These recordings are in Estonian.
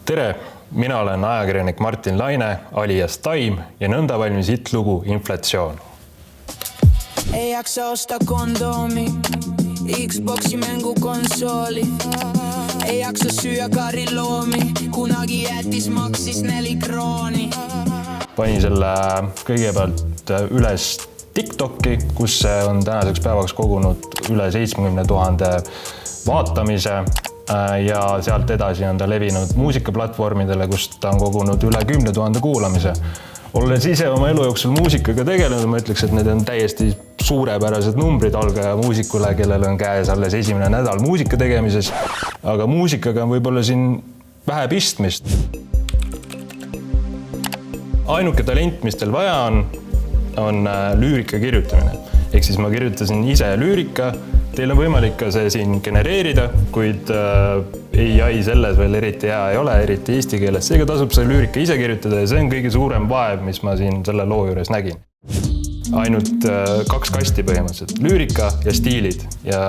Tere, mina olen ajakirjanik Martin Laine, alias Taim ja nõnda valmis hitlugu Inflatsioon. Ei jaksa osta kondoomi, Xboxi mängukonsooli. Ei jaksa süüa kariloomi, kunagi jätis maksis 4 krooni. Panin selle kõigepealt üles TikToki, kus on tänaseks päevaks kogunud üle 70 000 vaatamise ja sealt edasi on ta levinud muusikaplatvormidele, kus ta on kogunud üle 10 000 kuulamise. Olles ise oma elu jooksul muusikaga tegelenud, ma ütleks, et need on täiesti suurepärased numbrid algaja muusikule, kellel on käes alles esimene nädal muusika tegemises, aga muusikaga on võib-olla siin vähe pistmist. Ainuke talent, mis teil vaja on lüürika kirjutamine. Ehk siis ma kirjutasin ise lüürika, teil on võimalik ka see siin genereerida, kuid AI selles veel eriti hea ei ole, eriti eesti keeles. Seega tasub see lüürika ise kirjutada ja see on kõige suurem vaev, mis ma siin selle loo juures nägin. Ainult 2 kasti põhimõtteliselt, lüürika ja stiilid. Ja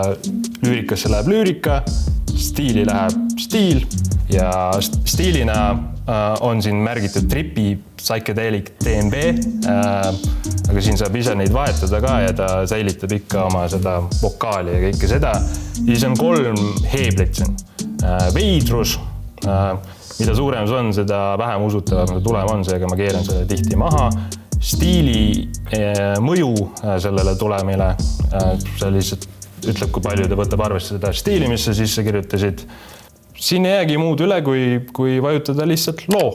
lüürikasse läheb lüürika, stiili läheb stiil ja stiilina on siin märgitud tripi psychedelic DNB, aga siin saab ise neid vahetada ka ja ta säilitab ikka oma seda vokaali ja kõike seda. Siis on 3 heeblit siin. Veidrus, mida suurem see on, seda vähem usutavam tulem on, seega ma keeran selle tihti maha. Stiili mõju sellele tulemile, see lihtsalt ütleb, kui palju ta võtab arvesse seda stiili, mis sa sisse kirjutasid. Siin ei jäägi muud üle, kui vajutada lihtsalt loo.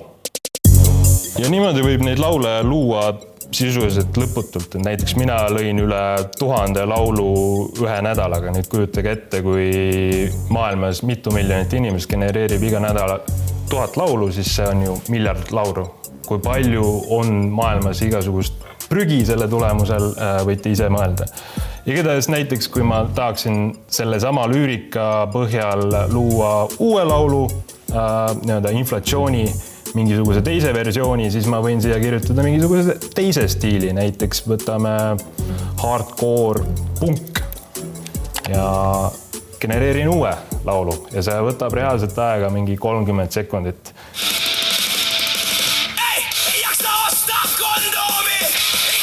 Ja niimoodi võib neid laule luua sisuliselt lõputult. Näiteks mina lõin üle 1000 laulu ühe nädalaga. Nüüd kujutage ette, kui maailmas mitu miljonit inimest genereerib iga nädala 1000 laulu, siis see on ju miljard laulu. Kui palju on maailmas igasugust prügi selle tulemusel, võite ise mõelda. Igatahes näiteks, kui ma tahaksin selle sama lüürika põhjal luua uue laulu, inflatsiooni, mingisuguse teise versiooni, siis ma võin siia kirjutada mingisuguse teise stiili. Näiteks võtame hardcore punk ja genereerin uue laulu ja see võtab reaalselt aega mingi 30 sekundit. Ei jaksa osta kondoomi,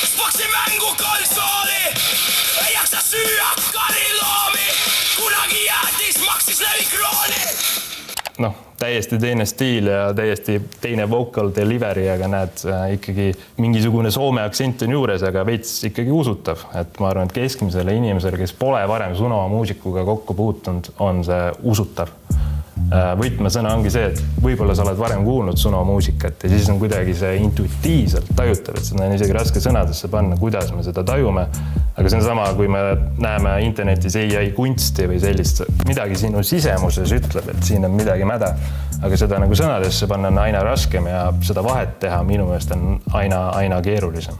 Xboxi mängukonsooli. Ei jaksa süüa kariloomi, kunagi jätis maksis 4 krooni. Täiesti teine stiil ja täiesti teine vocal delivery, aga näed, ikkagi mingisugune soome aktsent on juures, aga veits ikkagi usutav. Et ma arvan, et keskmisele inimesele, kes pole varem Sunova muusikuga kokku puutunud, on see usutav. Võtmesõna ongi see, et võib-olla sa oled varem kuulnud Sunova muusikat ja siis on kuidagi see intuitiivselt tajutav, et seda on isegi raske sõnadesse panna, kuidas me seda tajume. Aga see on sama, kui me näeme internetis AI kunsti või sellist, midagi sinu sisemuses ütleb, et siin on midagi mäda. Aga seda nagu sõnadesse panna on aina raskem ja seda vahet teha minu meelest on aina keerulisem.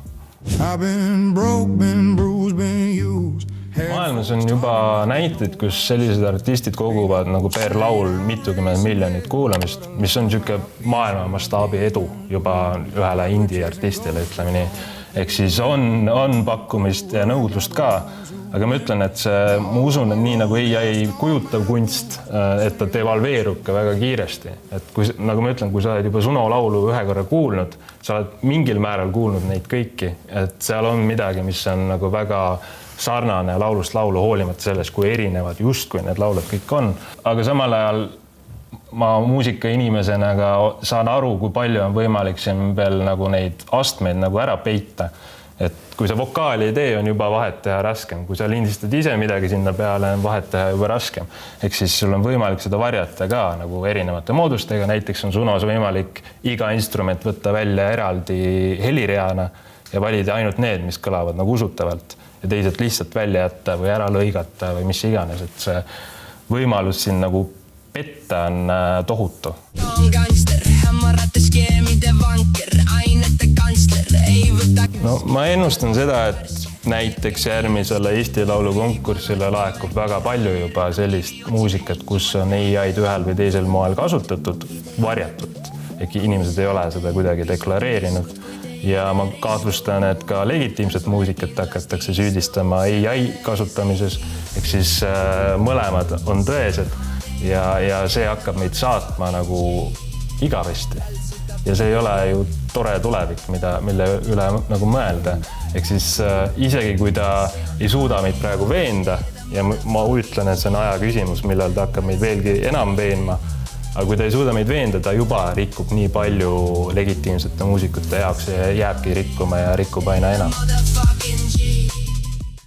Maailmas on juba näiteid, kus sellised artistid koguvad nagu per laul mitukümmend miljonit kuulamist, mis on niisugune maailma mastaabi edu juba ühele indie artistile, ütleme nii. Ehk siis on pakkumist ja nõudlust ka, aga ma ütlen, et ma usun, et nii nagu AI kujutav kunst, et ta devalveerub ka väga kiiresti. Et kui, nagu ma ütlen, kui sa oled juba Sunova laulu ühe korra kuulnud, sa oled mingil määral kuulnud neid kõiki, et seal on midagi, mis on nagu väga sarnane laulust laulu hoolimata sellest, kui erinevad justkui need laulud kõik on. Aga samal ajal ma muusika inimesena saan aru, kui palju on võimalik siin veel nagu neid astmeid nagu ära peita. Et kui sa vokaali ei tee, on juba vahet teha raskem. Kui sa lindistad ise midagi sinna peale, on vahet teha juba raskem. Ehk siis sul on võimalik seda varjata ka nagu erinevate moodustega. Näiteks on Sunovas võimalik iga instrument võtta välja eraldi helireana ja valida ainult need, mis kõlavad nagu usutavalt. Ja teised lihtsalt välja jätta või ära lõigata või mis iganes. Et see võimalus siin nagu petta on tohutu. No, ma ennustan seda, et näiteks järgmisele Eesti Laulu konkursile laekub väga palju juba sellist muusikat, kus on AI-d ühel või teisel moel kasutatud, varjatult. Ehk inimesed ei ole seda kuidagi deklareerinud. Ja ma kahtlustan, et ka legitiimset muusikat hakatakse süüdistama AI kasutamises. Ehk siis mõlemad on tõesed ja see hakkab meid saatma nagu igavesti. Ja see ei ole ju tore tulevik, mille üle nagu mõelda. Ehk siis isegi kui ta ei suuda meid praegu veenda ja ma ütlen, et see on aja küsimus, millal ta hakkab meid veelgi enam veenma, aga kui ta ei suuda meid veenda, ta juba rikub nii palju legitiimsete muusikute jaoks ja jääbki rikkuma ja rikub aina enam.